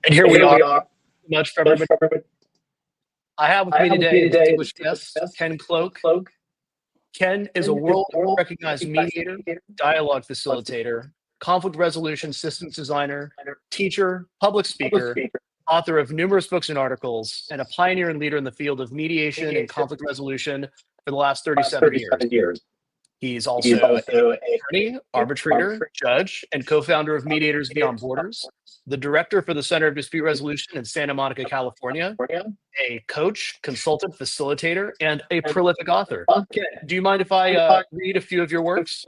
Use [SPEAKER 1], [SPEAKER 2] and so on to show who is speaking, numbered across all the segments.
[SPEAKER 1] And here we are, much for everybody. I have with me today a distinguished guest, Ken Cloke. Ken is a world-recognized mediator, dialogue facilitator, conflict resolution systems designer, teacher, public speaker, author of numerous books and articles, and a pioneer and leader in the field of mediation and conflict resolution for the last 37 years. He's also an attorney, arbitrator, judge, and co-founder of Mediators Beyond Borders, the director for the Center of Dispute Resolution in Santa Monica, California, a coach, consultant, facilitator, and a prolific author. Ken, do you mind if I read a few of your works?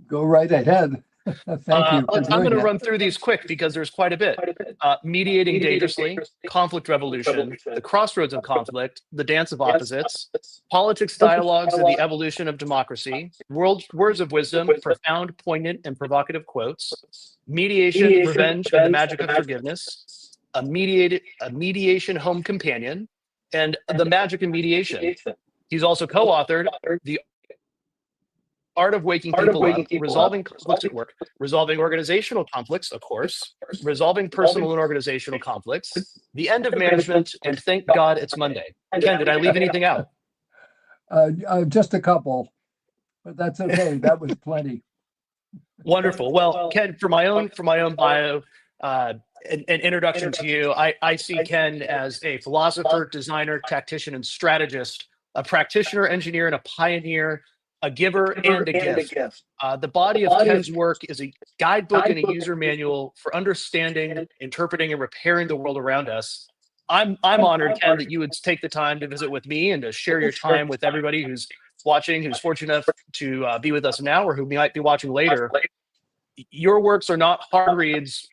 [SPEAKER 2] Go right ahead. Thank you.
[SPEAKER 1] I'm going to run through these quick because there's quite a bit. Mediating Dangerously, Conflict Revolution, The Crossroads of Conflict, The Dance of Opposites, Politics, Dialogues, and the Evolution of Democracy, Words of Wisdom, Profound, Poignant, and Provocative Quotes, Mediation, Revenge, and the Magic of Forgiveness, a Mediation Home Companion, and The Magic of Mediation. He's also co-authored The Art of Waking People Up, Resolving Conflicts at Work, Resolving Organizational Conflicts, of course, Resolving Personal and Organizational Conflicts, The End of Management, and Thank God It's Monday. Ken, did I leave anything out?
[SPEAKER 2] Just a couple, but that's okay. That was plenty.
[SPEAKER 1] Wonderful. Well, Ken, for my own bio, an introduction to you, I see Ken as a philosopher, designer, tactician, and strategist, a practitioner, engineer, and a pioneer, a giver and a gift. The body of Ken's work is a guidebook and a user manual for understanding, interpreting, and repairing the world around us. I'm honored, Ken, that you would take the time to visit with me and to share your time with everybody who's watching, who's fortunate enough to be with us now or who might be watching later. Your works are not hard reads,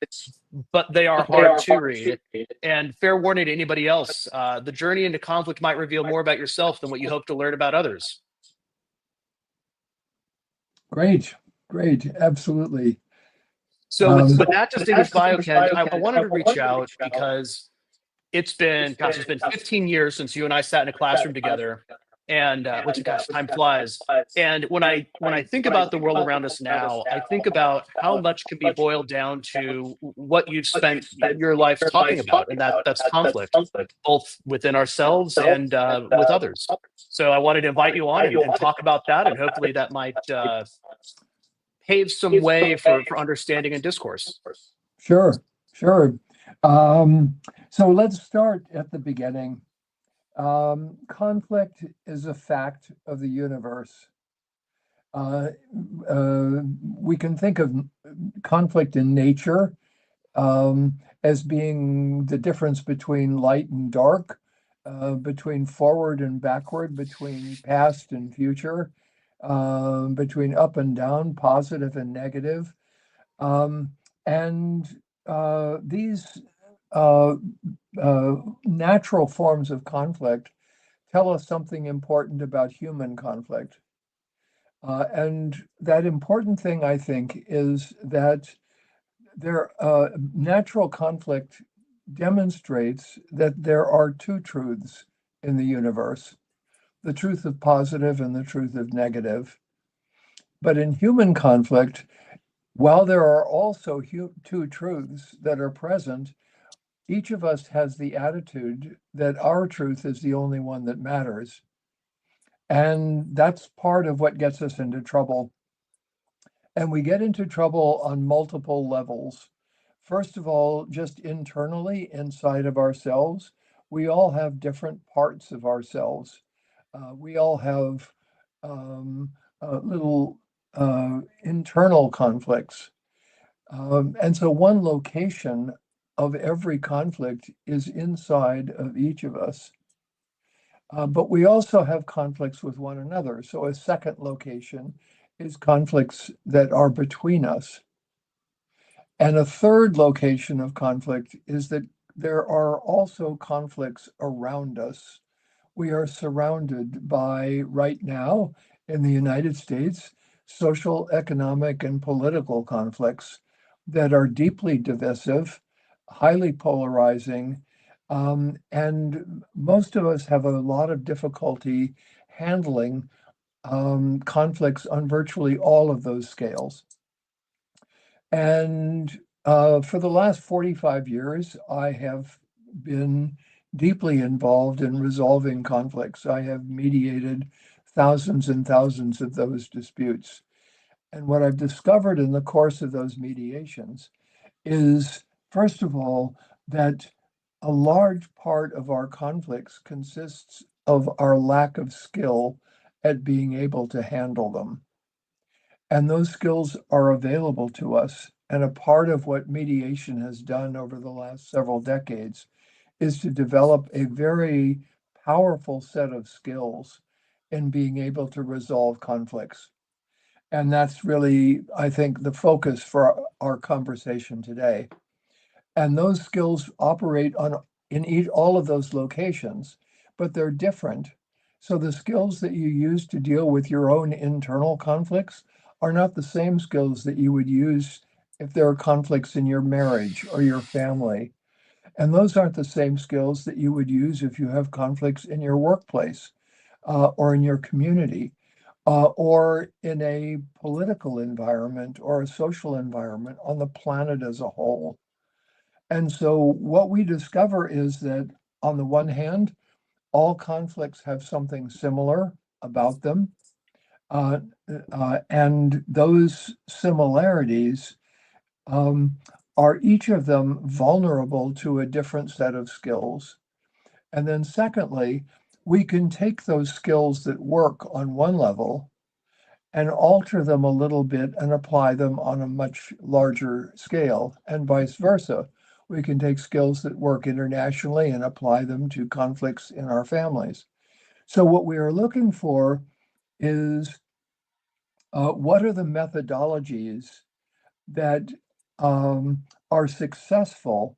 [SPEAKER 1] but they are hard to read. And fair warning to anybody else, the journey into conflict might reveal more about yourself than what you hope to learn about others.
[SPEAKER 2] Great, absolutely.
[SPEAKER 1] So with that distinguished bio, Ken, I wanted to reach out because it's been 15 years since you and I sat in a classroom together, and which, gosh, time flies. And when I think about the world around us now, I think about how much can be boiled down to what you've spent your life talking about, and that's conflict, both within ourselves and with others. So I wanted to invite you on and talk about that, and hopefully that might pave some way for understanding and discourse.
[SPEAKER 2] Sure. So let's start at the beginning. Conflict is a fact of the universe. We can think of conflict in nature as being the difference between light and dark, between forward and backward, between past and future, between up and down, positive and negative. These natural forms of conflict tell us something important about human conflict. And that important thing, I think, is that natural conflict demonstrates that there are two truths in the universe, the truth of positive and the truth of negative. But in human conflict, while there are also two truths that are present, each of us has the attitude that our truth is the only one that matters. And that's part of what gets us into trouble. And we get into trouble on multiple levels. First of all, just internally inside of ourselves, we all have different parts of ourselves. We all have little internal conflicts. And so one location of every conflict is inside of each of us. But we also have conflicts with one another. So a second location is conflicts that are between us. And a third location of conflict is that there are also conflicts around us. We are surrounded by, right now in the United States, social, economic, and political conflicts that are deeply divisive, highly polarizing, and most of us have a lot of difficulty handling conflicts on virtually all of those scales. And For the last 45 years, I have been deeply involved in resolving conflicts. I have mediated thousands and thousands of those disputes. And what I've discovered in the course of those mediations is, first of all, that a large part of our conflicts consists of our lack of skill at being able to handle them. And those skills are available to us. And a part of what mediation has done over the last several decades is to develop a very powerful set of skills in being able to resolve conflicts. And that's really, I think, the focus for our conversation today. And those skills operate on in each all of those locations, but they're different. So the skills that you use to deal with your own internal conflicts are not the same skills that you would use if there are conflicts in your marriage or your family. And those aren't the same skills that you would use if you have conflicts in your workplace or in your community or in a political environment or a social environment on the planet as a whole. And so what we discover is that on the one hand, all conflicts have something similar about them. Uh, and those similarities um, are each of them vulnerable to a different set of skills. And then secondly, we can take those skills that work on one level and alter them a little bit and apply them on a much larger scale, and vice versa. We can take skills that work internationally and apply them to conflicts in our families. So, what we are looking for is what are the methodologies that are successful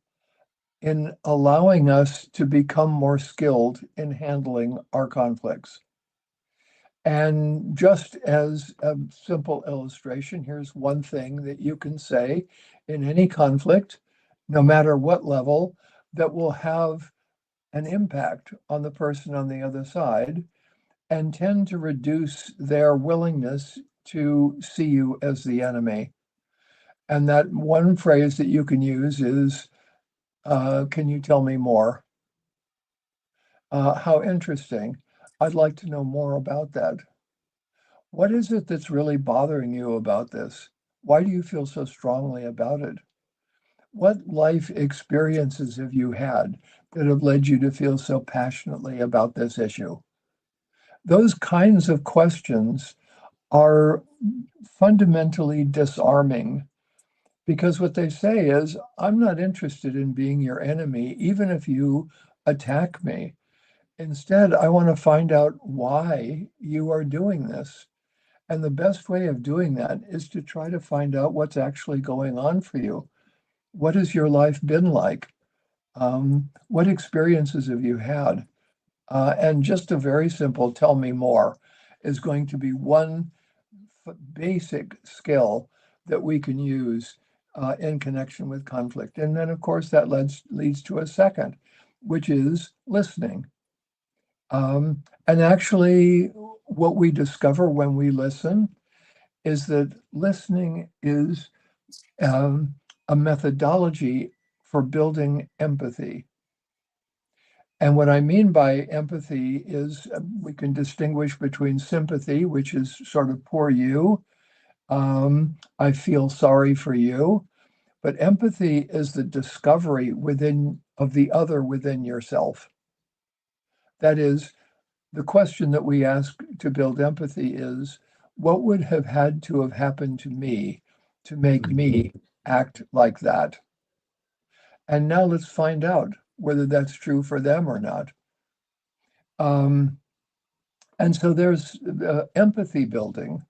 [SPEAKER 2] in allowing us to become more skilled in handling our conflicts. And just as a simple illustration, here's one thing that you can say in any conflict, no matter what level, that will have an impact on the person on the other side and tend to reduce their willingness to see you as the enemy. And that one phrase that you can use is, can you tell me more? How interesting. I'd like to know more about that. What is it that's really bothering you about this? Why do you feel so strongly about it? What life experiences have you had that have led you to feel so passionately about this issue? Those kinds of questions are fundamentally disarming because what they say is, I'm not interested in being your enemy, even if you attack me. Instead, I want to find out why you are doing this. And the best way of doing that is to try to find out what's actually going on for you. What has your life been like? What experiences have you had? And just a very simple tell me more is going to be one basic skill that we can use in connection with conflict. And then, of course, that leads to a second, which is listening. And actually, what we discover when we listen is that listening is a methodology for building empathy. And what I mean by empathy is we can distinguish between sympathy, which is sort of poor you, I feel sorry for you, but empathy is the discovery within of the other within yourself. That is, the question that we ask to build empathy is, what would have had to have happened to me to make me act like that? And now let's find out whether that's true for them or not. Um, and so there's empathy building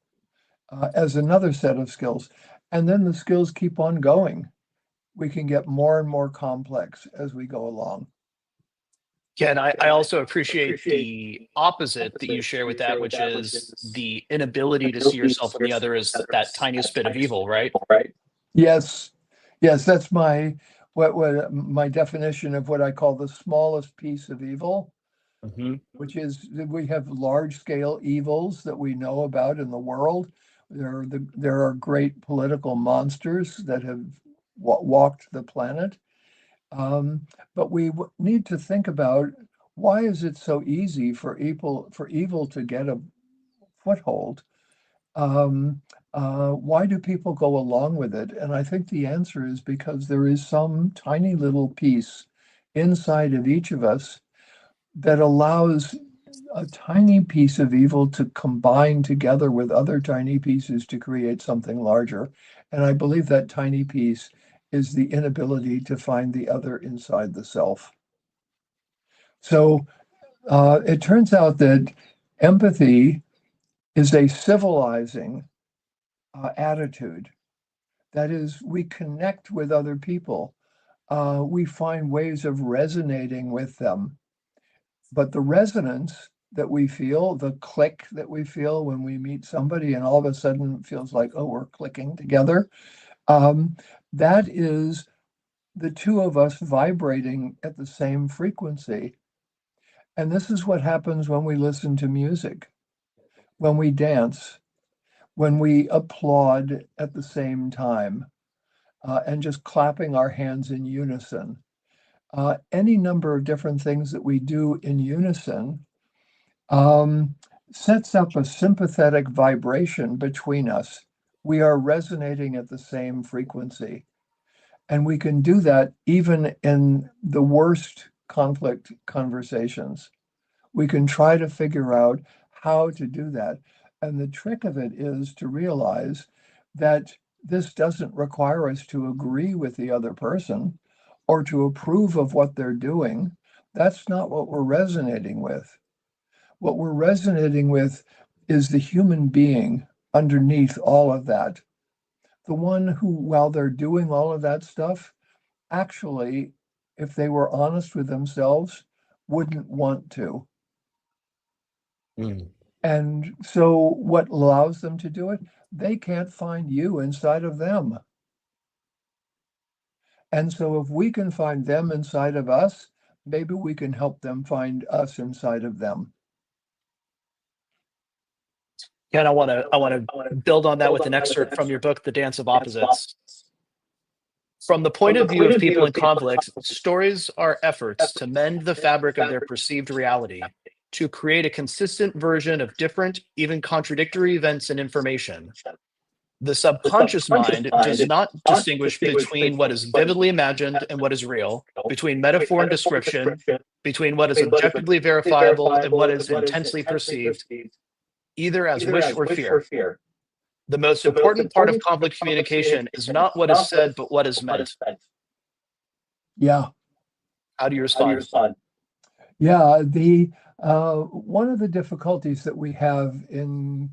[SPEAKER 2] as another set of skills. And then the skills keep on going. We can get more and more complex as we go along.
[SPEAKER 1] Yeah, and I also appreciate the opposite that you share with that, which is the inability to see yourself in the other as that tiniest bit of evil, right?
[SPEAKER 2] Yes, yes, that's what my definition of what I call the smallest piece of evil,
[SPEAKER 1] Hmm.
[SPEAKER 2] which is that we have large scale evils that we know about in the world. There are great political monsters that have walked the planet. But we need to think about, why is it so easy for evil to get a foothold? Why do people go along with it? And I think the answer is because there is some tiny little piece inside of each of us that allows a tiny piece of evil to combine together with other tiny pieces to create something larger. And I believe that tiny piece is the inability to find the other inside the self. So it turns out that empathy is a civilizing attitude. That is, we connect with other people. We find ways of resonating with them. But the resonance that we feel, the click that we feel when we meet somebody and all of a sudden it feels like, oh, we're clicking together, that is the two of us vibrating at the same frequency. And this is what happens when we listen to music, when we dance, when we applaud at the same time, and just clapping our hands in unison. Any number of different things that we do in unison sets up a sympathetic vibration between us. We are resonating at the same frequency. And we can do that even in the worst conflict conversations. We can try to figure out how to do that. And the trick of it is to realize that this doesn't require us to agree with the other person or to approve of what they're doing. That's not what we're resonating with. What we're resonating with is the human being underneath all of that. The one who, while they're doing all of that stuff, actually, if they were honest with themselves, wouldn't want to.
[SPEAKER 1] Mm.
[SPEAKER 2] And so what allows them to do it? They can't find you inside of them. And so if we can find them inside of us, maybe we can help them find us inside of them.
[SPEAKER 1] Ken, I want to build on that with an excerpt from your book, The Dance of Opposites. From the point of view of people in conflict, stories are efforts to mend the fabric of their perceived reality, to create a consistent version of different, even contradictory events and information. The subconscious mind does not distinguish between what is vividly imagined and what is real, between metaphor and description, between what is objectively verifiable and what is intensely perceived, either as wish or fear. The most important part of conflict communication is not what is said, but what is meant.
[SPEAKER 2] Yeah.
[SPEAKER 1] How do you respond?
[SPEAKER 2] Yeah, the one of the difficulties that we have in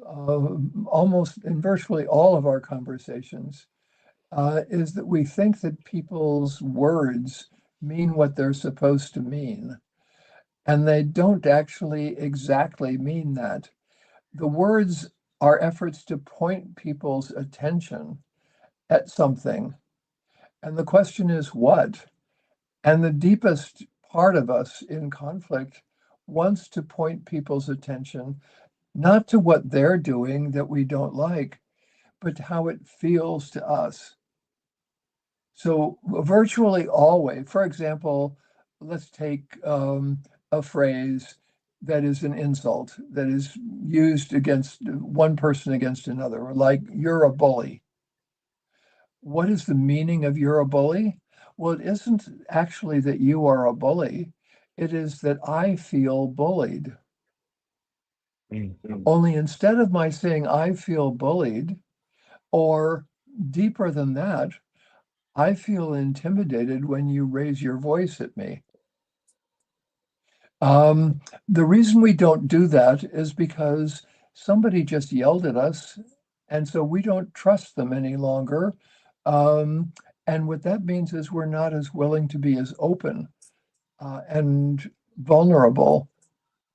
[SPEAKER 2] almost in virtually all of our conversations is that we think that people's words mean what they're supposed to mean, and they don't actually exactly mean that. The words are efforts to point people's attention at something, and the question is what? And the deepest part of us in conflict wants to point people's attention not to what they're doing that we don't like, but to how it feels to us. So, virtually always, for example, let's take a phrase that is an insult that is used against one person against another, like, you're a bully. What is the meaning of you're a bully? Well, it isn't actually that you are a bully. It is that I feel bullied. Only instead of my saying I feel bullied, or deeper than that, I feel intimidated when you raise your voice at me. The reason we don't do that is because somebody just yelled at us, and so we don't trust them any longer. Um, and what that means is we're not as willing to be as open and vulnerable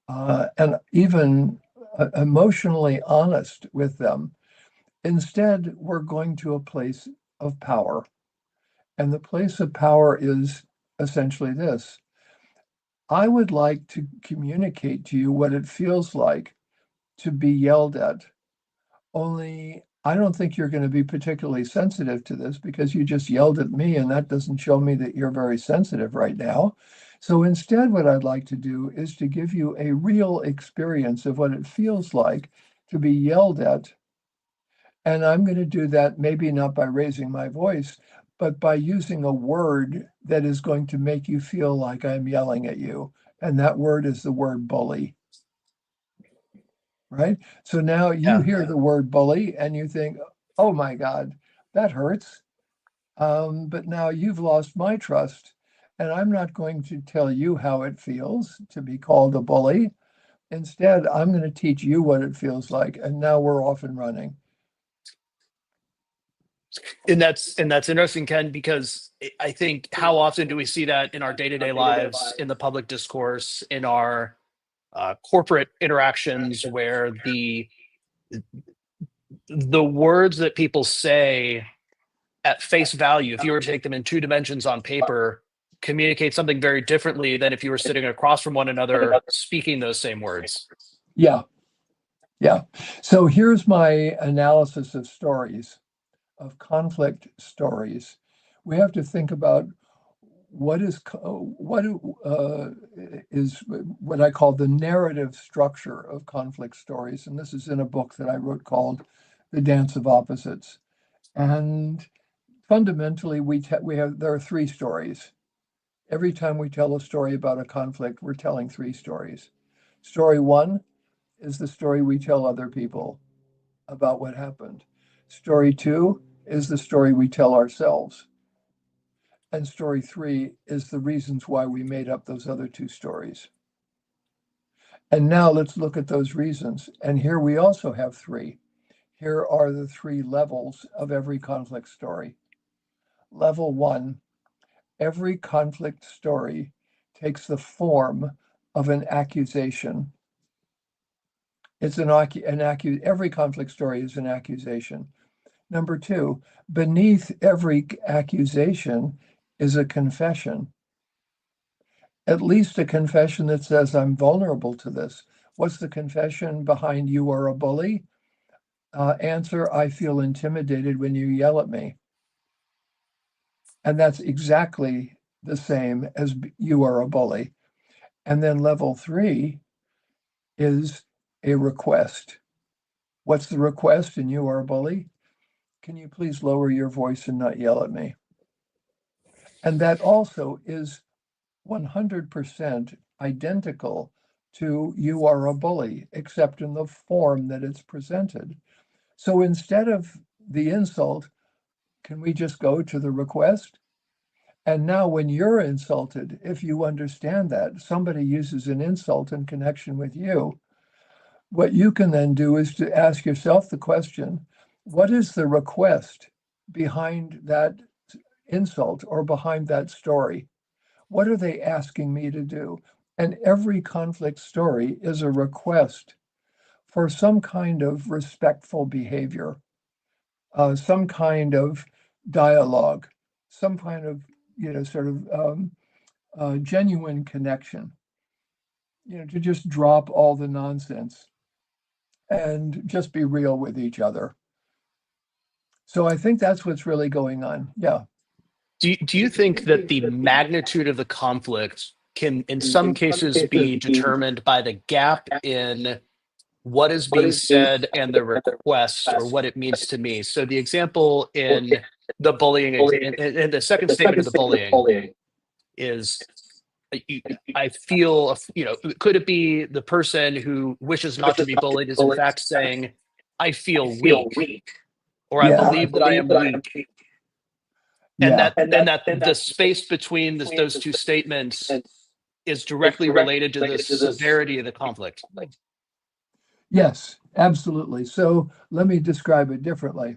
[SPEAKER 2] and even emotionally honest with them. Instead, we're going to a place of power. And the place of power is essentially this: I would like to communicate to you what it feels like to be yelled at. Only I don't think you're going to be particularly sensitive to this because you just yelled at me, and that doesn't show me that you're very sensitive right now. So instead, what I'd like to do is to give you a real experience of what it feels like to be yelled at. And I'm going to do that maybe not by raising my voice, but by using a word that is going to make you feel like I'm yelling at you. And that word is the word bully, right? So now you
[SPEAKER 1] Yeah.
[SPEAKER 2] hear the word bully and you think, oh my God, that hurts. But now you've lost my trust. And I'm not going to tell you how it feels to be called a bully. Instead, I'm going to teach you what it feels like. And now we're off and running.
[SPEAKER 1] And that's interesting, Ken, because I think how often do we see that in our day-to-day lives, in the public discourse, in our corporate interactions, where the words that people say at face value, if you were to take them in two dimensions on paper, communicate something very differently than if you were sitting across from one another speaking those same words.
[SPEAKER 2] Yeah, yeah. So here's my analysis of stories, of conflict stories. We have to think about what is what I call the narrative structure of conflict stories, and this is in a book that I wrote called The Dance of Opposites. And fundamentally, we have there are three stories. Every time we tell a story about a conflict, we're telling three stories. Story one is the story we tell other people about what happened. Story two is the story we tell ourselves. And story three is the reasons why we made up those other two stories. And now let's look at those reasons. And here we also have three. Here are the three levels of every conflict story. Level one, every conflict story takes the form of an accusation. It's every conflict story is an accusation. Number two, beneath every accusation is a confession, at least a confession that says, I'm vulnerable to this. What's the confession behind you are a bully? Answer, I feel intimidated when you yell at me. And that's exactly the same as you are a bully. And then level three is a request. What's the request? And you are a bully? Can you please lower your voice and not yell at me? And that also is 100% identical to you are a bully, except in the form that it's presented. So instead of the insult, can we just go to the request? And now, when you're insulted, if you understand that somebody uses an insult in connection with you, what you can then do is to ask yourself the question, what is the request behind that insult or behind that story? What are they asking me to do? And every conflict story is a request for some kind of respectful behavior, some kind of dialogue, some kind of, sort of genuine connection, to just drop all the nonsense and just be real with each other. So I think that's what's really going on. Yeah.
[SPEAKER 1] Do you think that the magnitude of the conflict can, in some cases, be determined by the gap in what is being said and the request, or what it means to me? So the example in the bullying, in the second statement of the bullying is, I feel, could it be the person who wishes not to be bullied is in fact saying, I feel weak, or I
[SPEAKER 2] Yeah.
[SPEAKER 1] believe that I am weak, and
[SPEAKER 2] Yeah.
[SPEAKER 1] that the space between those two statements is directly related to the severity of the conflict.
[SPEAKER 2] Yes, absolutely. So let me describe it differently.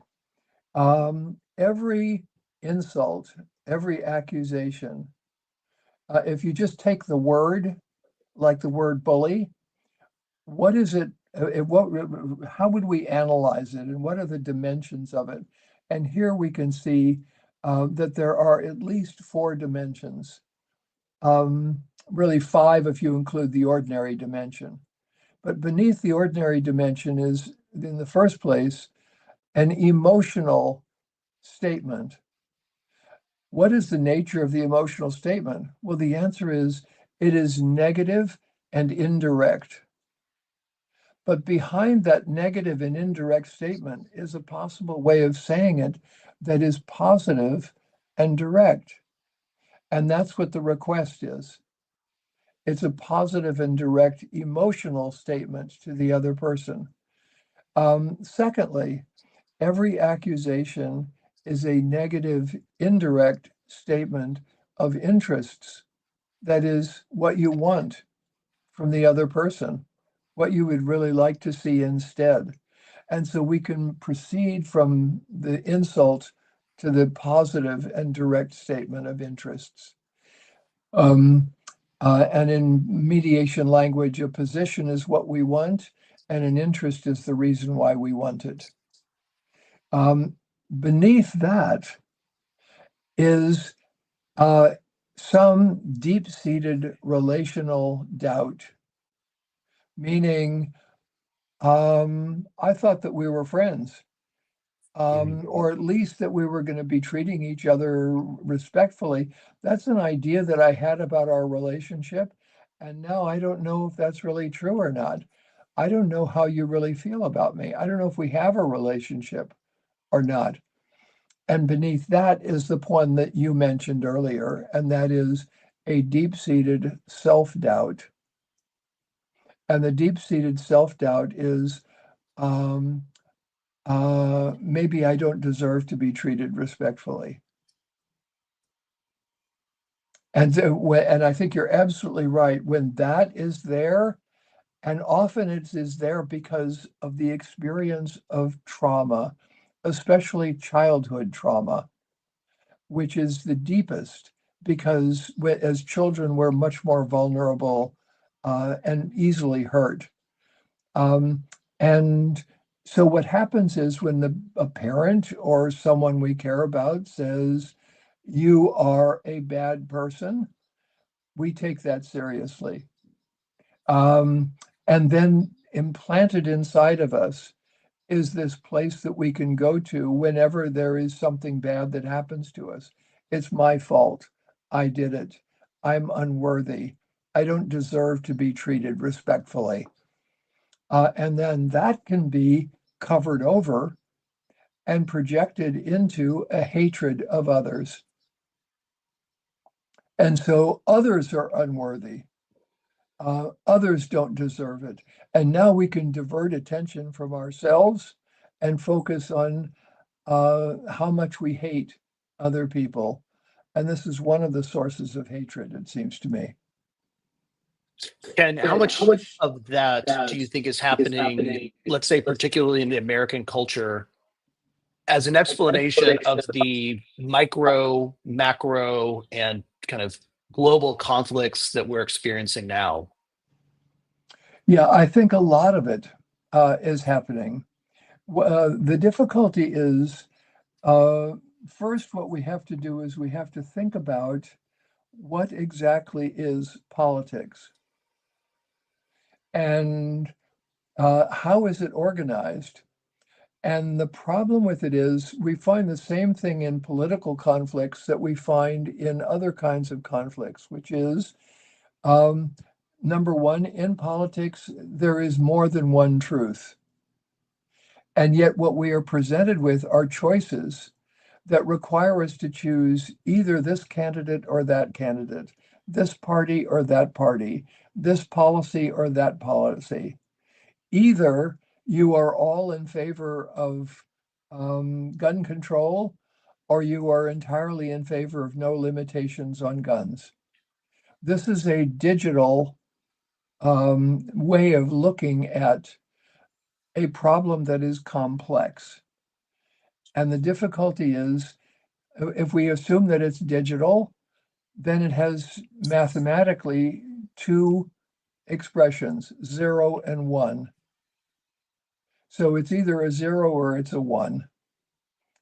[SPEAKER 2] Every insult, every accusation, if you just take the word, like the word bully, what is it? How would we analyze it, and what are the dimensions of it? And here we can see that there are at least four dimensions. Really five if you include the ordinary dimension. But beneath the ordinary dimension is, in the first place, an emotional statement. What is the nature of the emotional statement? Well, the answer is it is negative and indirect. But behind that negative and indirect statement is a possible way of saying it that is positive and direct. And that's what the request is. It's a positive and direct emotional statement to the other person. Secondly, every accusation is a negative, indirect statement of interests. That is what you want from the other person, what you would really like to see instead. And so we can proceed from the insult to the positive and direct statement of interests. And in mediation language, a position is what we want, and an interest is the reason why we want it. Beneath that is some deep-seated relational doubt, meaning I thought that we were friends, or at least that we were going to be treating each other respectfully. That's an idea that I had about our relationship, and now I don't know if that's really true or not. I don't know how you really feel about me. I don't know if we have a relationship or not. And beneath that is the one that you mentioned earlier, and that is a deep-seated self-doubt. And the deep-seated self-doubt is maybe I don't deserve to be treated respectfully. And I think you're absolutely right. When that is there, and often it is there because of the experience of trauma, especially childhood trauma, which is the deepest, because as children, we're much more vulnerable and easily hurt. And so what happens is when a parent or someone we care about says, you are a bad person, we take that seriously. And then implanted inside of us is this place that we can go to whenever there is something bad that happens to us. It's my fault. I did it. I'm unworthy. I don't deserve to be treated respectfully. And then that can be covered over and projected into a hatred of others. And so others are unworthy. Others don't deserve it. And now we can divert attention from ourselves and focus on how much we hate other people. And this is one of the sources of hatred, it seems to me.
[SPEAKER 1] Ken, how much of that do you think is happening, let's say, particularly in the American culture, as an explanation of the micro, macro, and kind of global conflicts that we're experiencing now?
[SPEAKER 2] Yeah, I think a lot of it is happening. The difficulty is first, what we have to do is we have to think about what exactly is politics and how is it organized. And the problem with it is we find the same thing in political conflicts that we find in other kinds of conflicts, which is number one, in politics, there is more than one truth. And yet, what we are presented with are choices that require us to choose either this candidate or that candidate, this party or that party, this policy or that policy. Either you are all in favor of gun control, or you are entirely in favor of no limitations on guns. This is a digital way of looking at a problem that is complex. And the difficulty is, if we assume that it's digital, then it has mathematically two expressions, 0 and 1. So it's either a 0 or it's a 1.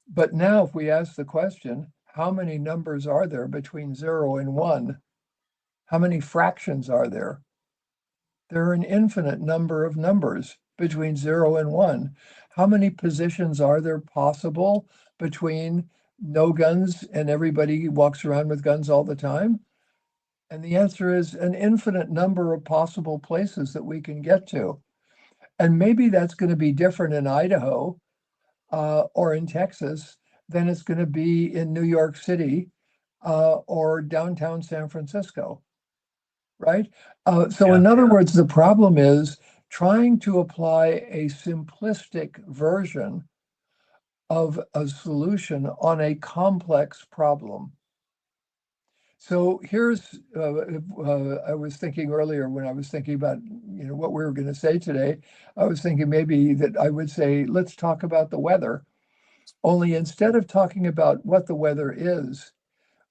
[SPEAKER 2] But now if we ask the question, how many numbers are there between 0 and 1? How many fractions are there? There are an infinite number of numbers. between 0 and 1? How many positions are there possible between no guns and everybody walks around with guns all the time? And the answer is an infinite number of possible places that we can get to. And maybe that's going to be different in Idaho or in Texas than it's going to be in New York City or downtown San Francisco, right? So in other words, the problem is trying to apply a simplistic version of a solution on a complex problem. So here's, I was thinking earlier when I was thinking about, what we were going to say today, I was thinking maybe that I would say, let's talk about the weather. Only instead of talking about what the weather is,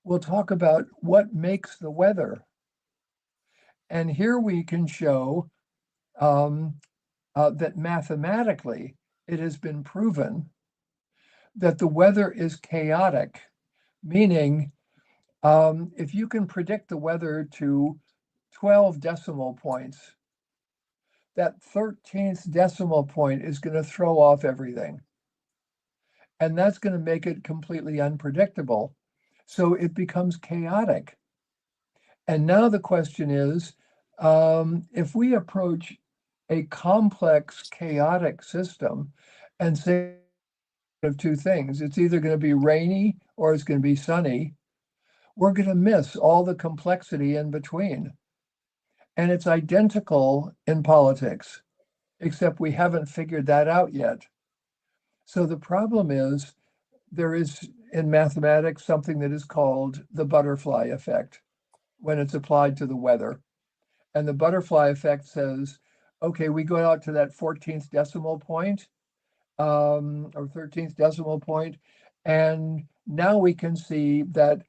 [SPEAKER 2] we'll talk about what makes the weather. And here we can show that mathematically it has been proven that the weather is chaotic, meaning if you can predict the weather to 12 decimal points, that 13th decimal point is going to throw off everything. And that's going to make it completely unpredictable. So it becomes chaotic. And now the question is, if we approach a complex, chaotic system and say of two things, it's either going to be rainy or it's going to be sunny, we're going to miss all the complexity in between. And it's identical in politics, except we haven't figured that out yet. So the problem is there is in mathematics something that is called the butterfly effect when it's applied to the weather. And the butterfly effect says, okay, we go out to that 14th decimal point or 13th decimal point, and now we can see that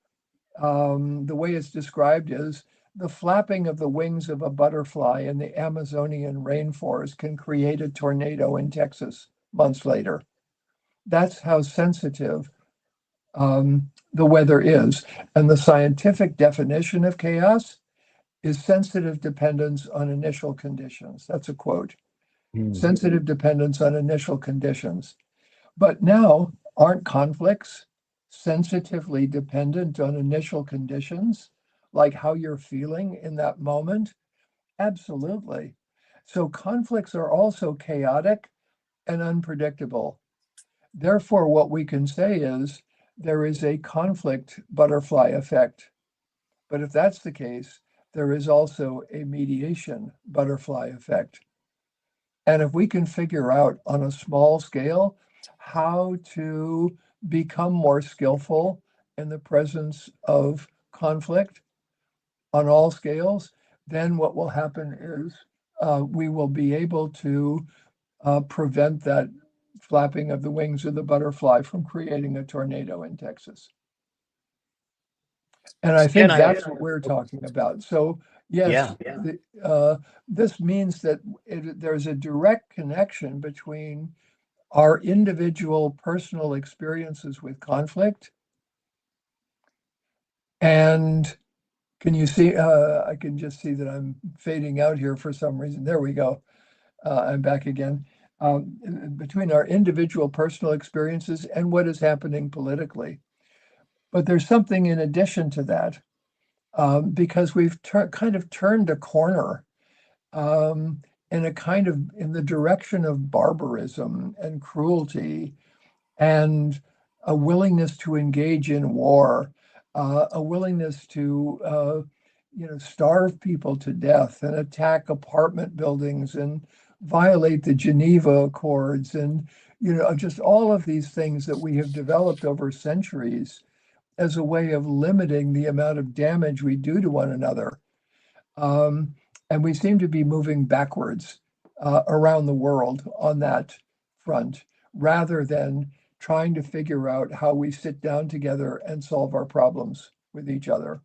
[SPEAKER 2] the way it's described is the flapping of the wings of a butterfly in the Amazonian rainforest can create a tornado in Texas months later. That's how sensitive the weather is. And the scientific definition of chaos is sensitive dependence on initial conditions. That's a quote. Sensitive dependence on initial conditions. But now, aren't conflicts sensitively dependent on initial conditions, like how you're feeling in that moment? Absolutely. So conflicts are also chaotic and unpredictable. Therefore, what we can say is there is a conflict butterfly effect. But if that's the case, there is also a mediation butterfly effect. And if we can figure out on a small scale how to become more skillful in the presence of conflict on all scales, then what will happen is we will be able to prevent that flapping of the wings of the butterfly from creating a tornado in Texas. And I think that's what we're talking about. So yes, this means that there's a direct connection between our individual personal experiences with conflict. And can you see, I can just see that I'm fading out here for some reason. There we go. I'm back again. Between our individual personal experiences and what is happening politically. But there's something in addition to that, because we've kind of turned a corner in the direction of barbarism and cruelty and a willingness to engage in war, a willingness to starve people to death and attack apartment buildings and violate the Geneva Accords and just all of these things that we have developed over centuries as a way of limiting the amount of damage we do to one another. And we seem to be moving backwards around the world on that front, rather than trying to figure out how we sit down together and solve our problems with each other.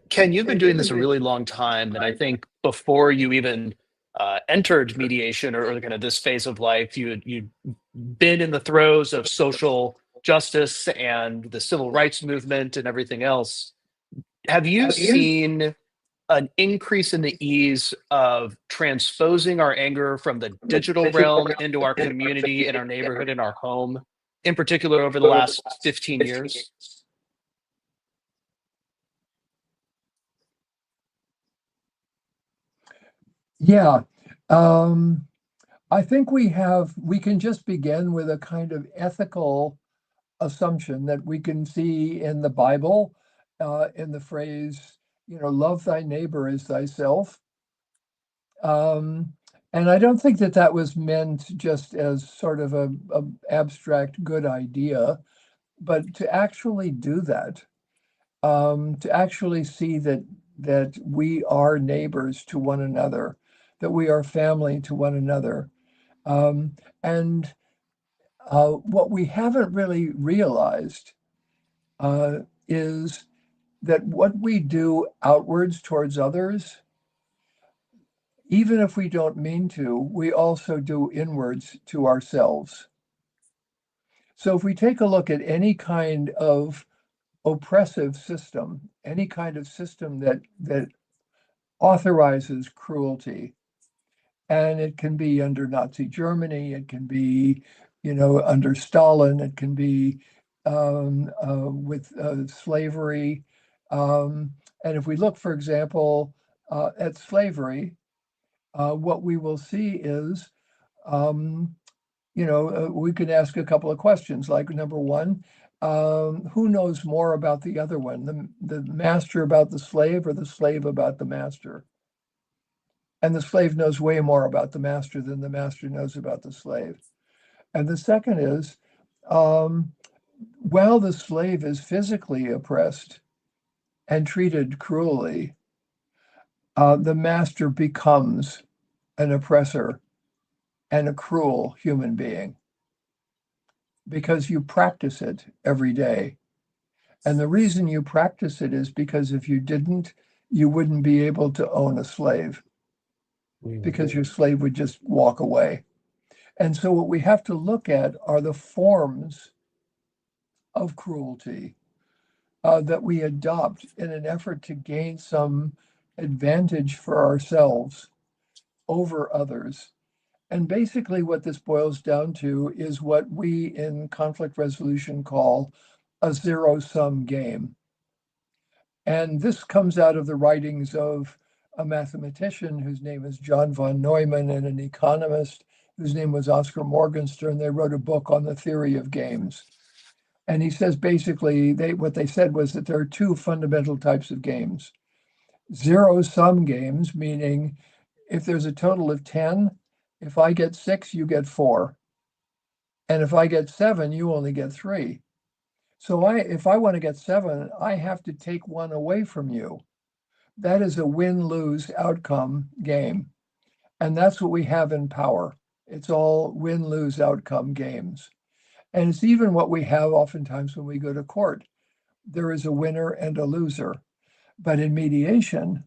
[SPEAKER 1] Ken, you've been doing this a really long time, and I think before you even entered mediation or kind of this phase of life, you'd been in the throes of social justice and the civil rights movement and everything else. Have you seen an increase in the ease of transposing our anger from the digital realm into our community, in our neighborhood, in our home, in particular over the last 15 years?
[SPEAKER 2] Yeah. I think we can just begin with a kind of ethical assumption that we can see in the Bible, in the phrase, love thy neighbor as thyself. And I don't think that that was meant just as sort of a abstract good idea, but to actually do that, to actually see that we are neighbors to one another, that we are family to one another. And what we haven't really realized is that what we do outwards towards others, even if we don't mean to, we also do inwards to ourselves. So if we take a look at any kind of oppressive system, any kind of system that authorizes cruelty, and it can be under Nazi Germany, it can be, under Stalin, it can be with slavery. And if we look, for example, at slavery, what we will see is, we can ask a couple of questions, like number one, who knows more about the other one, the master about the slave or the slave about the master? And the slave knows way more about the master than the master knows about the slave. And the second is, while the slave is physically oppressed and treated cruelly, the master becomes an oppressor and a cruel human being because you practice it every day. And the reason you practice it is because if you didn't, you wouldn't be able to own a slave because your slave would just walk away. And so what we have to look at are the forms of cruelty that we adopt in an effort to gain some advantage for ourselves over others. And basically, what this boils down to is what we in conflict resolution call a zero-sum game. And this comes out of the writings of a mathematician whose name is John von Neumann and an economist whose name was Oscar Morgenstern. They wrote a book on the theory of games. And he says basically what they said was that there are two fundamental types of games. Zero-sum games, meaning if there's a total of 10, if I get 6, you get 4. And if I get 7, you only get 3. So if I want to get 7, I have to take 1 away from you. That is a win-lose outcome game. And that's what we have in power. It's all win-lose outcome games. And it's even what we have oftentimes when we go to court. There is a winner and a loser. But in mediation,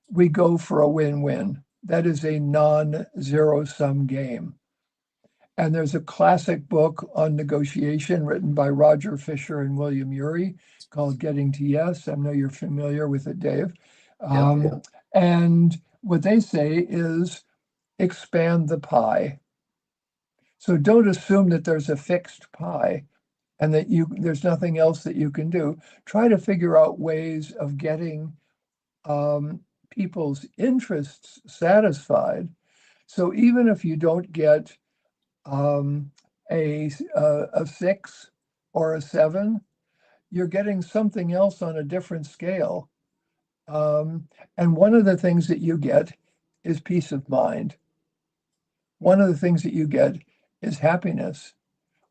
[SPEAKER 2] we go for a win-win. That is a non-zero-sum game. And there's a classic book on negotiation written by Roger Fisher and William Ury called Getting to Yes. I know you're familiar with it, Dave. And what they say is expand the pie. So don't assume that there's a fixed pie and that there's nothing else that you can do. Try to figure out ways of getting people's interests satisfied. So even if you don't get a 6 or a 7, you're getting something else on a different scale. And one of the things that you get is peace of mind. One of the things that you get is happiness.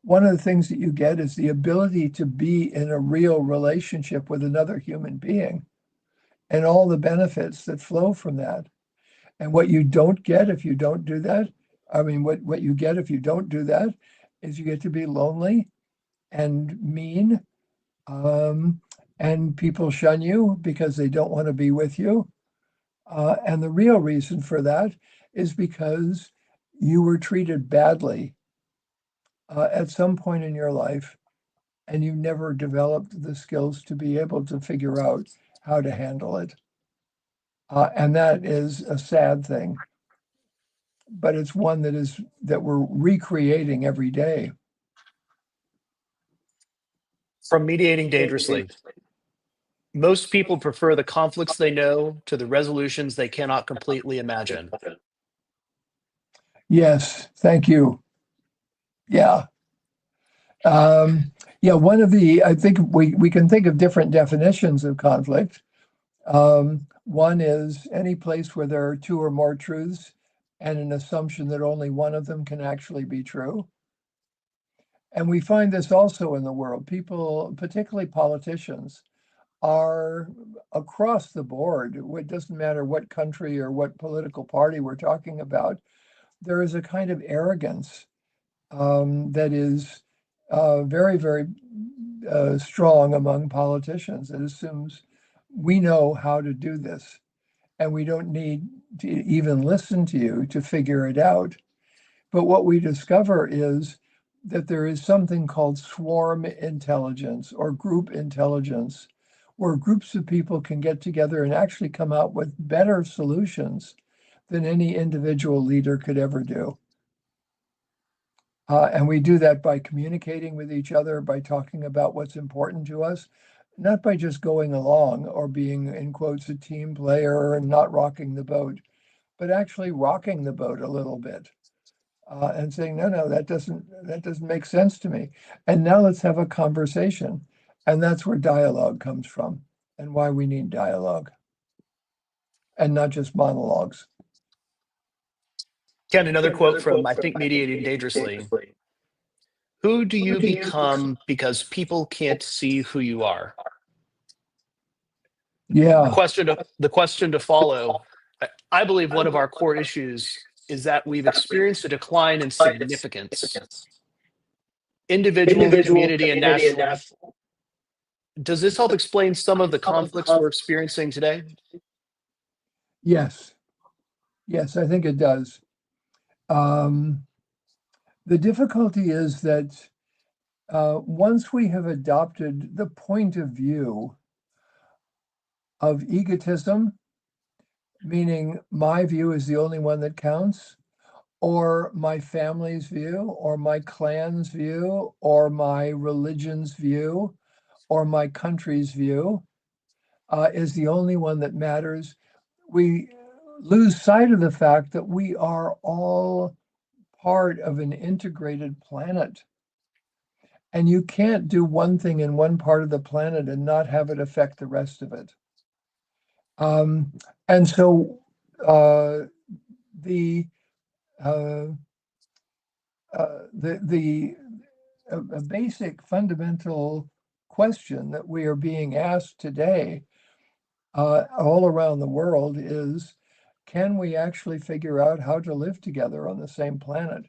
[SPEAKER 2] One of the things that you get is the ability to be in a real relationship with another human being and all the benefits that flow from that. And what you don't get if you don't do that, what you get if you don't do that is you get to be lonely and mean, and people shun you because they don't want to be with you. And the real reason for that is because you were treated badly at some point in your life, and you never developed the skills to be able to figure out how to handle it. And that is a sad thing, but it's one that we're recreating every day.
[SPEAKER 1] From mediating dangerously, most people prefer the conflicts they know to the resolutions they cannot completely imagine.
[SPEAKER 2] Yes, thank you. Yeah. Yeah, I think we can think of different definitions of conflict. One is any place where there are two or more truths and an assumption that only one of them can actually be true. And we find this also in the world. People, particularly politicians, are across the board. It doesn't matter what country or what political party we're talking about. There is a kind of arrogance that is very, very strong among politicians. It assumes we know how to do this and we don't need to even listen to you to figure it out. But what we discover is that there is something called swarm intelligence or group intelligence, where groups of people can get together and actually come out with better solutions than any individual leader could ever do. And we do that by communicating with each other, by talking about what's important to us, not by just going along or being, in quotes, a team player and not rocking the boat, but actually rocking the boat a little bit and saying, no, that doesn't make sense to me. And now let's have a conversation. And that's where dialogue comes from and why we need dialogue and not just monologues.
[SPEAKER 1] Ken, another quote from, I think, Mediating Dangerously. Who do you become because people can't see who you are?
[SPEAKER 2] Yeah.
[SPEAKER 1] The question to follow, I believe one of our core issues is that we've experienced a decline in significance, individual, community, and national. Does this help explain some of the conflicts we're experiencing today?
[SPEAKER 2] Yes. Yes, I think it does. The difficulty is that once we have adopted the point of view of egotism, meaning my view is the only one that counts, or my family's view, or my clan's view, or my religion's view, or my country's view is the only one that matters, we lose sight of the fact that we are all part of an integrated planet. And you can't do one thing in one part of the planet and not have it affect the rest of it. And so the a basic fundamental question that we are being asked today all around the world is, can we actually figure out how to live together on the same planet?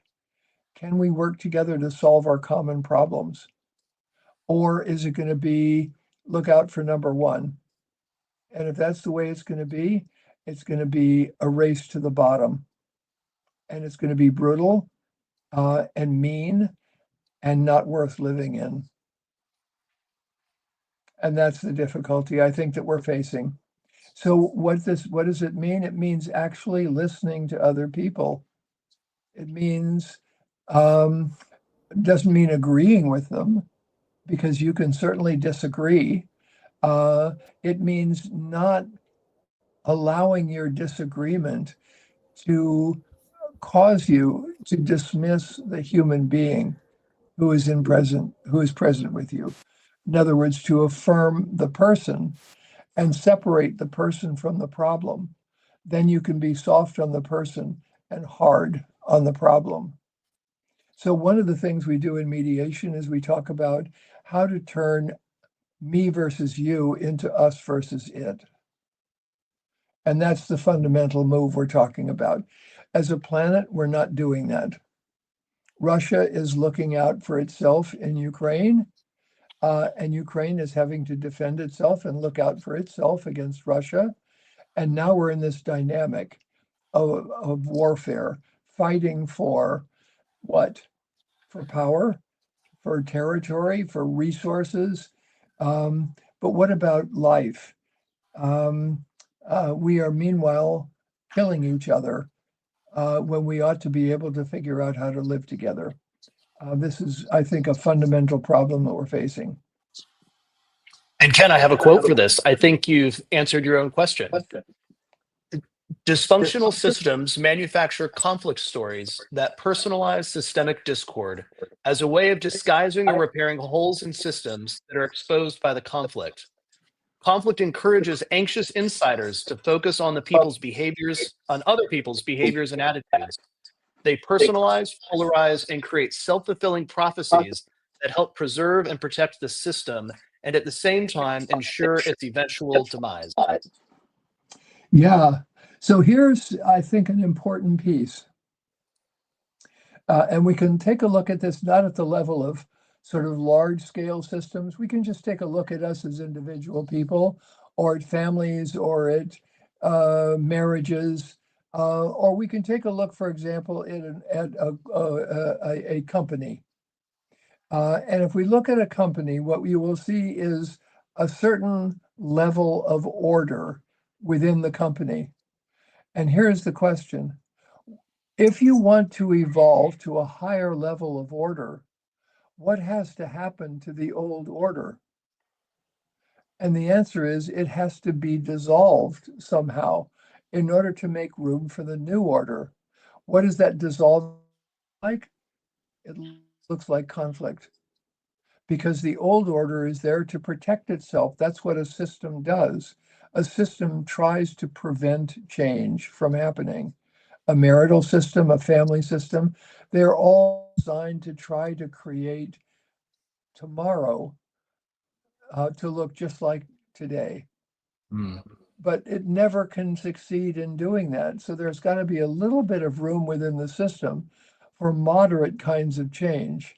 [SPEAKER 2] Can we work together to solve our common problems? Or is it going to be look out for number one? And if that's the way it's going to be a race to the bottom. And it's going to be brutal and mean and not worth living in. And that's the difficulty I think that we're facing. So what does it mean? It means actually listening to other people. It means doesn't mean agreeing with them, because you can certainly disagree. It means not allowing your disagreement to cause you to dismiss the human being who is present with you. In other words, to affirm the person and separate the person from the problem. Then you can be soft on the person and hard on the problem. So one of the things we do in mediation is we talk about how to turn me versus you into us versus it. And that's the fundamental move we're talking about. As a planet, we're not doing that. Russia is looking out for itself in Ukraine, and Ukraine is having to defend itself and look out for itself against Russia. And now we're in this dynamic of warfare, fighting for what? For power, for territory, for resources. But what about life? We are meanwhile killing each other when we ought to be able to figure out how to live together. This is, I think, a fundamental problem that we're facing.
[SPEAKER 1] And Ken, I have a quote for this. I think you've answered your own question. Dysfunctional systems manufacture conflict stories that personalize systemic discord as a way of disguising or repairing holes in systems that are exposed by the conflict. Conflict encourages anxious insiders to focus on other people's behaviors and attitudes. They personalize, polarize, and create self-fulfilling prophecies that help preserve and protect the system and at the same time ensure its eventual demise.
[SPEAKER 2] Yeah. So here's, I think, an important piece. And we can take a look at this not at the level of sort of large scale systems. We can just take a look at us as individual people, or at families, or at marriages, or we can take a look, for example, at a company. And if we look at a company, what you will see is a certain level of order within the company. And here's the question. If you want to evolve to a higher level of order, what has to happen to the old order? And the answer is it has to be dissolved somehow in order to make room for the new order. What is that dissolve like? It looks like conflict, because the old order is there to protect itself. That's what a system does. A system tries to prevent change from happening. A marital system, a family system, they're all designed to try to create tomorrow to look just like today.
[SPEAKER 1] Mm.
[SPEAKER 2] But it never can succeed in doing that. So there's got to be a little bit of room within the system for moderate kinds of change.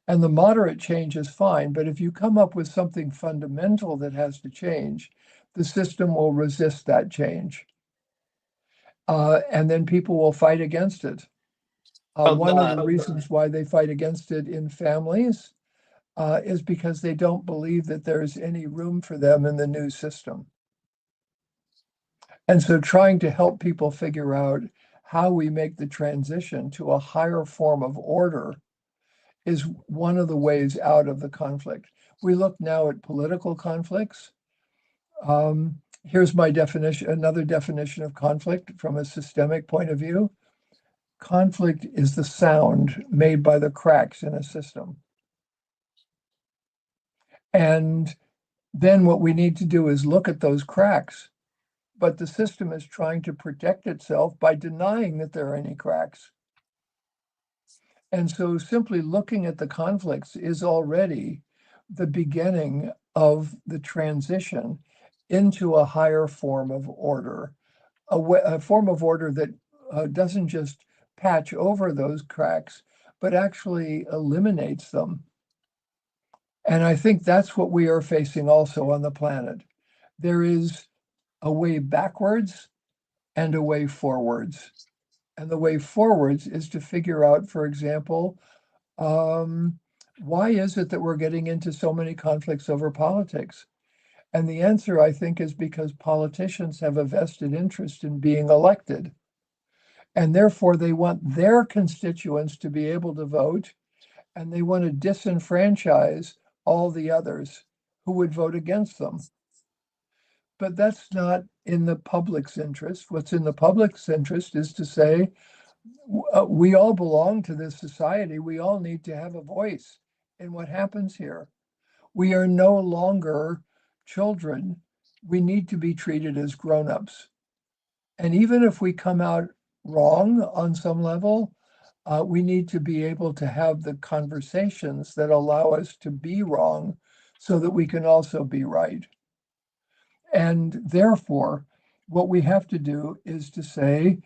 [SPEAKER 2] And the moderate change is fine, but if you come up with something fundamental that has to change, the system will resist that change. And then people will fight against it. One of the reasons why they fight against it in families is because they don't believe that there's any room for them in the new system. And so trying to help people figure out how we make the transition to a higher form of order is one of the ways out of the conflict. We look now at political conflicts. Here's my definition, another definition of conflict from a systemic point of view. Conflict is the sound made by the cracks in a system. And then what we need to do is look at those cracks. But the system is trying to protect itself by denying that there are any cracks. And so simply looking at the conflicts is already the beginning of the transition into a higher form of order, a form of order that doesn't just patch over those cracks, but actually eliminates them. And I think that's what we are facing also on the planet. There is a way backwards and a way forwards. And the way forwards is to figure out, for example, why is it that we're getting into so many conflicts over politics? And the answer, I think, is because politicians have a vested interest in being elected. And therefore, they want their constituents to be able to vote, and they want to disenfranchise all the others who would vote against them. But that's not in the public's interest. What's in the public's interest is to say, we all belong to this society. We all need to have a voice in what happens here. We are no longer children. We need to be treated as grown-ups. And even if we come out wrong on some level, we need to be able to have the conversations that allow us to be wrong so that we can also be right. And therefore, what we have to do is to say,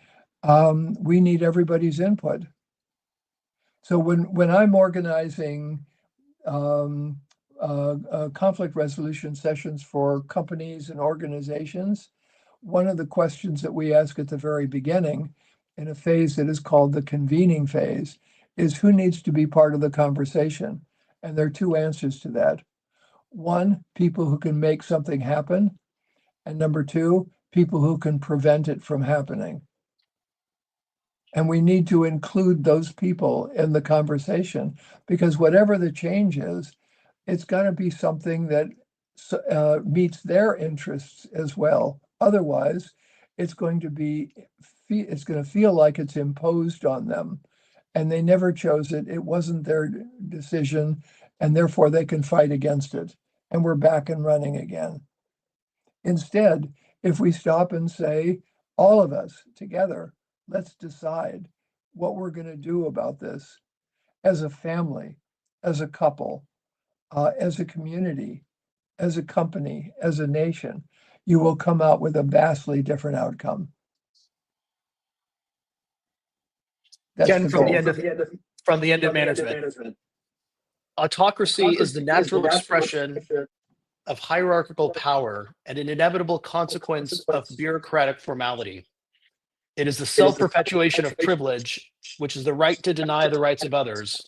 [SPEAKER 2] we need everybody's input. So when I'm organizing conflict resolution sessions for companies and organizations, one of the questions that we ask at the very beginning in a phase that is called the convening phase is who needs to be part of the conversation? And there are two answers to that. One, people who can make something happen. And number two, people who can prevent it from happening. And we need to include those people in the conversation, because whatever the change is, it's got to be something that meets their interests as well. Otherwise, it's going to feel like it's imposed on them, and they never chose it. It wasn't their decision, and therefore they can fight against it. And we're back and running again. Instead, if we stop and say, all of us together, let's decide what we're going to do about this as a family, as a couple, as a community, as a company, as a nation, you will come out with a vastly different outcome. That's
[SPEAKER 1] Ken,
[SPEAKER 2] the
[SPEAKER 1] from
[SPEAKER 2] goal.
[SPEAKER 1] the end of management, autocracy is the natural expression of hierarchical power and an inevitable consequence of bureaucratic formality. It is the self-perpetuation of privilege, which is the right to deny the rights of others,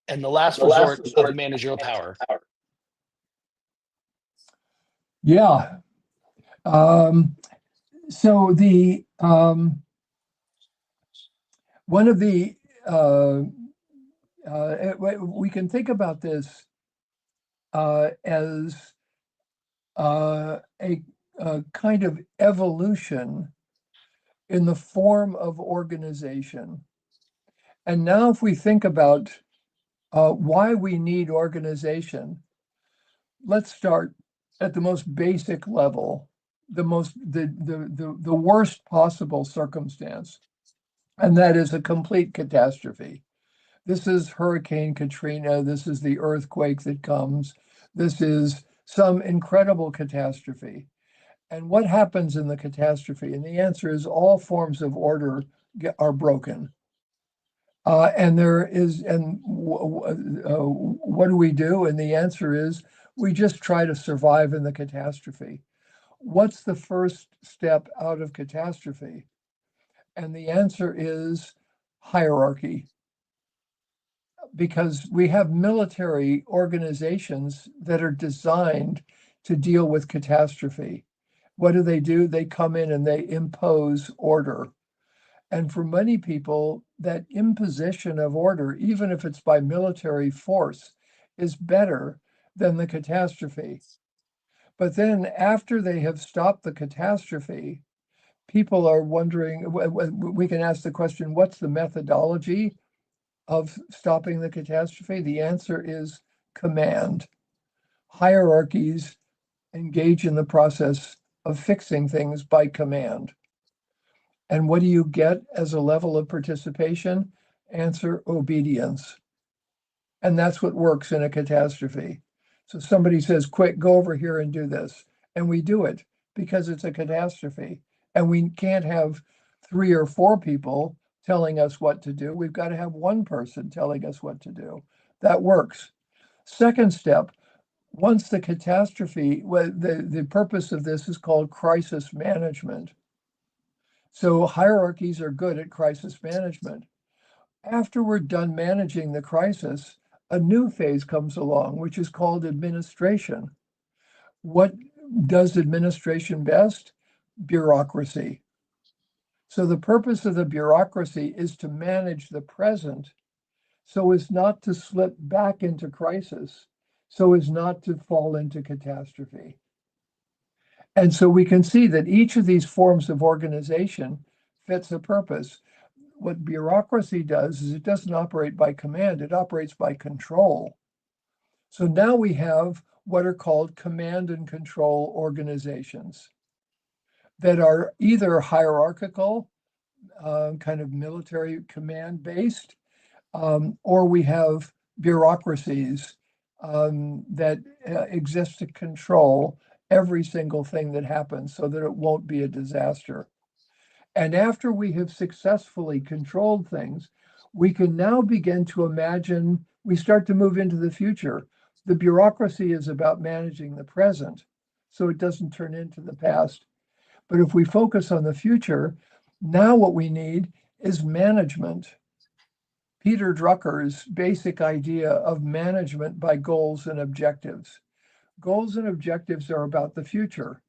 [SPEAKER 1] and the last resort of managerial power.
[SPEAKER 2] Yeah. So the one of the we can think about this as a kind of evolution in the form of organization. And now, if we think about why we need organization, let's start at the most basic level, the worst possible circumstance, and that is a complete catastrophe. This is Hurricane Katrina. This is the earthquake that comes. This is some incredible catastrophe. And what happens in the catastrophe? And the answer is all forms of order are broken. What do we do? And the answer is we just try to survive in the catastrophe. What's the first step out of catastrophe? And the answer is hierarchy. Because we have military organizations that are designed to deal with catastrophe. What do? They come in and they impose order. And for many people, that imposition of order, even if it's by military force, is better than the catastrophe. But then after they have stopped the catastrophe, people are wondering, we can ask the question, what's the methodology of stopping the catastrophe? The answer is command. Hierarchies engage in the process of fixing things by command. And what do you get as a level of participation? Answer, obedience. And that's what works in a catastrophe. So somebody says, quick, go over here and do this. And we do it because it's a catastrophe. And we can't have 3 or 4 people telling us what to do. We've got to have one person telling us what to do. That works. Second step, once the catastrophe, the purpose of this is called crisis management. So hierarchies are good at crisis management. After we're done managing the crisis, a new phase comes along, which is called administration. What does administration best? Bureaucracy. So the purpose of the bureaucracy is to manage the present so as not to slip back into crisis, so as not to fall into catastrophe. And so we can see that each of these forms of organization fits a purpose. What bureaucracy does is it doesn't operate by command, it operates by control. So now we have what are called command and control organizations that are either hierarchical, kind of military command based, or we have bureaucracies that exist to control every single thing that happens so that it won't be a disaster. And after we have successfully controlled things, we can now begin to imagine, we start to move into the future. The bureaucracy is about managing the present, so it doesn't turn into the past. But if we focus on the future, now what we need is management. Peter Drucker's basic idea of management by goals and objectives. Goals and objectives are about the future.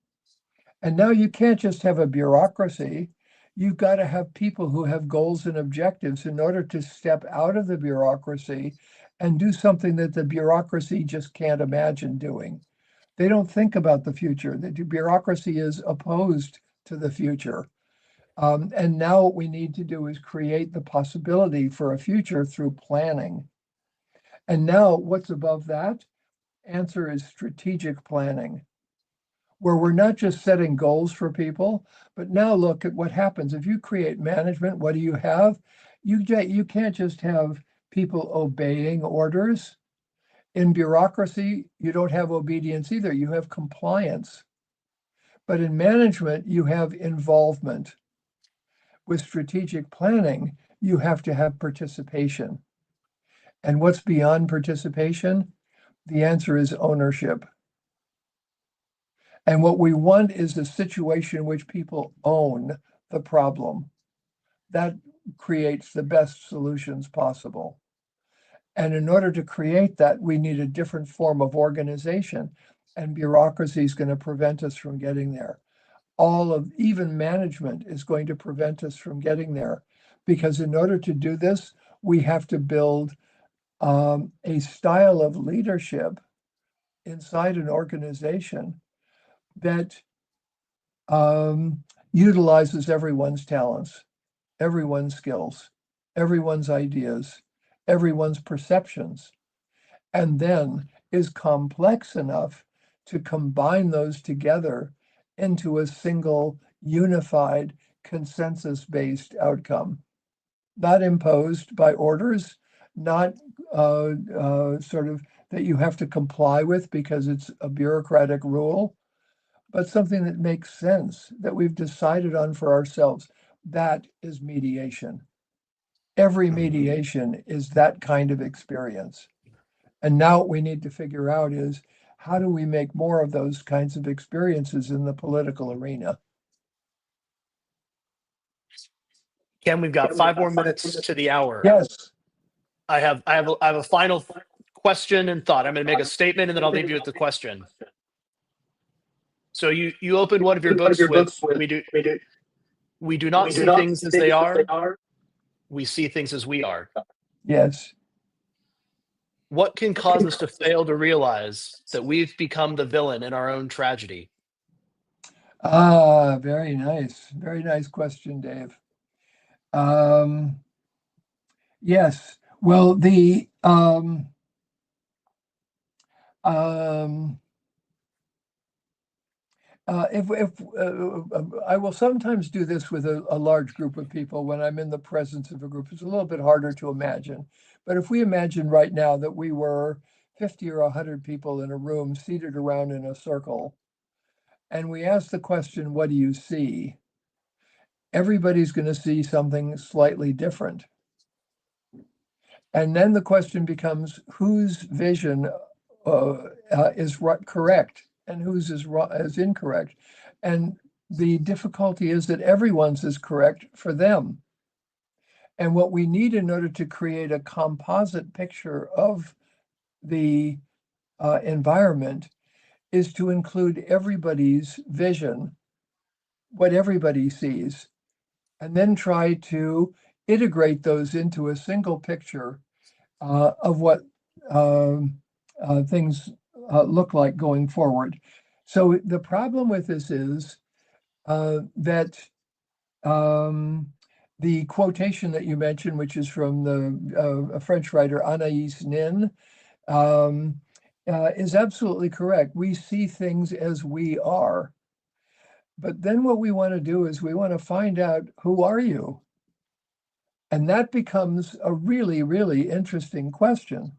[SPEAKER 2] And now you can't just have a bureaucracy. You've got to have people who have goals and objectives in order to step out of the bureaucracy and do something that the bureaucracy just can't imagine doing. They don't think about the future. The bureaucracy is opposed to the future. And now what we need to do is create the possibility for a future through planning. And now what's above that? Answer is strategic planning, where we're not just setting goals for people, but now look at what happens. If you create management, what do you have? You can't just have people obeying orders. In bureaucracy, you don't have obedience either. You have compliance. But in management, you have involvement. With strategic planning, you have to have participation. And what's beyond participation? The answer is ownership. And what we want is a situation in which people own the problem. That creates the best solutions possible. And in order to create that, we need a different form of organization. And bureaucracy is going to prevent us from getting there. Even management is going to prevent us from getting there. Because in order to do this, we have to build a style of leadership inside an organization that utilizes everyone's talents, everyone's skills, everyone's ideas, everyone's perceptions, and then is complex enough to combine those together into a single, unified, consensus-based outcome, not imposed by orders, not sort of that you have to comply with because it's a bureaucratic rule, but something that makes sense, that we've decided on for ourselves. That is mediation. Every mediation is that kind of experience. And now what we need to figure out is how do we make more of those kinds of experiences in the political arena?
[SPEAKER 1] Ken, we've got 5 more minutes to the hour.
[SPEAKER 2] Yes.
[SPEAKER 1] I have a final question and thought. I'm going to make a statement and then I'll leave you with the question. So you opened one of your books with we do not see things as they are. We see things as we are.
[SPEAKER 2] Yes.
[SPEAKER 1] What can cause us to fail to realize that we've become the villain in our own tragedy?
[SPEAKER 2] Ah, very nice. Very nice question, Dave. Yes. Well, if I will sometimes do this with a large group of people when I'm in the presence of a group, it's a little bit harder to imagine. But if we imagine right now that we were 50 or 100 people in a room seated around in a circle, and we ask the question, what do you see? Everybody's going to see something slightly different. And then the question becomes, whose vision is correct and whose is incorrect? And the difficulty is that everyone's is correct for them. And what we need in order to create a composite picture of the environment is to include everybody's vision, what everybody sees, and then try to integrate those into a single picture of what things look like going forward. So the problem with this is that the quotation that you mentioned, which is from a French writer, Anaïs Nin, is absolutely correct. We see things as we are. But then what we want to do is we want to find out, who are you? And that becomes a really, really interesting question.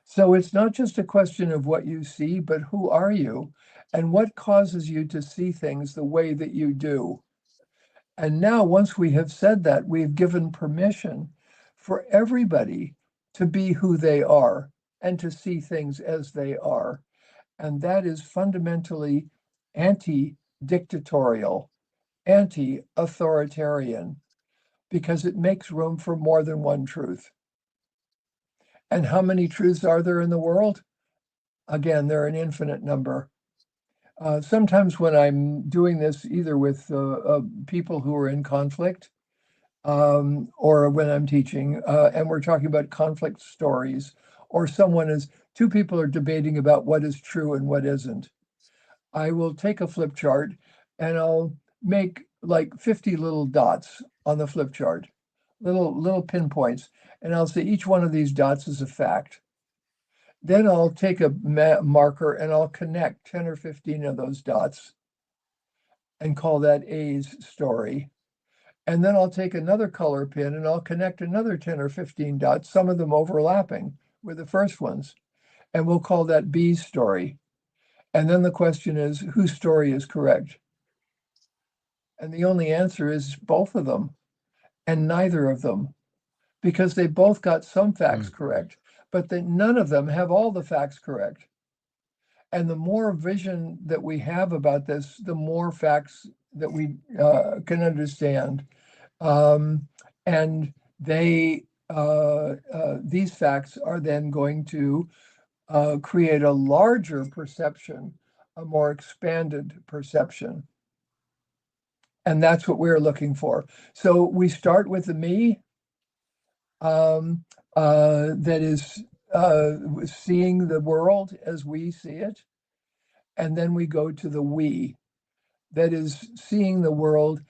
[SPEAKER 2] So it's not just a question of what you see, but who are you? And what causes you to see things the way that you do? And now, once we have said that, we've given permission for everybody to be who they are and to see things as they are. And that is fundamentally anti-dictatorial, anti-authoritarian, because it makes room for more than one truth. And how many truths are there in the world? Again, there are an infinite number. Sometimes when I'm doing this, either with people who are in conflict, or when I'm teaching, and we're talking about conflict stories, or two people are debating about what is true and what isn't, I will take a flip chart and I'll make like 50 little dots on the flip chart, little pinpoints, and I'll say each one of these dots is a fact. Then I'll take a marker and I'll connect 10 or 15 of those dots and call that A's story. And then I'll take another color pin and I'll connect another 10 or 15 dots, some of them overlapping with the first ones, and we'll call that B's story. And then the question is, whose story is correct? And the only answer is both of them and neither of them, because they both got some facts correct, but none of them have all the facts correct. And the more vision that we have about this, the more facts that we can understand. And these facts are then going to create a larger perception, a more expanded perception. And that's what we're looking for. So we start with the me, that is seeing the world as we see it. And then we go to the we, that is seeing the world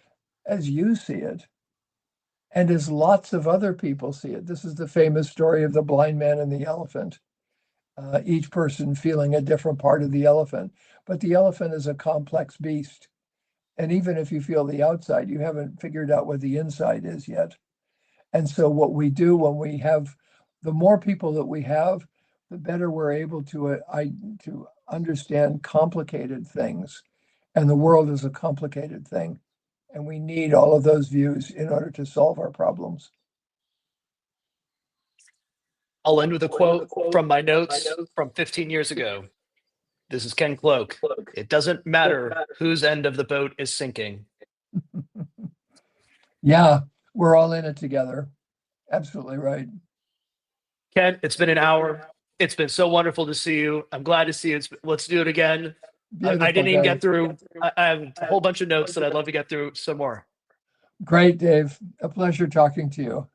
[SPEAKER 2] as you see it, and as lots of other people see it. This is the famous story of the blind man and the elephant. Each person feeling a different part of the elephant. But the elephant is a complex beast. And even if you feel the outside, you haven't figured out what the inside is yet. And so what we do when we have, the more people that we have, the better we're able to understand complicated things. And the world is a complicated thing. And we need all of those views in order to solve our problems.
[SPEAKER 1] I'll end with a quote from my notes from 15 years ago. This is Ken Cloke. It doesn't matter whose end of the boat is sinking.
[SPEAKER 2] Yeah, we're all in it together. Absolutely right.
[SPEAKER 1] Ken, it's been an hour. It's been so wonderful to see you. I'm glad to see you. Let's do it again. I didn't even get through. I have a whole bunch of notes that I'd love to get through some more.
[SPEAKER 2] Great, Dave. A pleasure talking to you.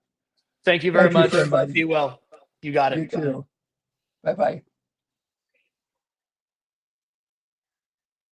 [SPEAKER 1] Thank you very much.
[SPEAKER 2] Everybody.
[SPEAKER 1] Be well. You got it.
[SPEAKER 2] You too. Bye-bye.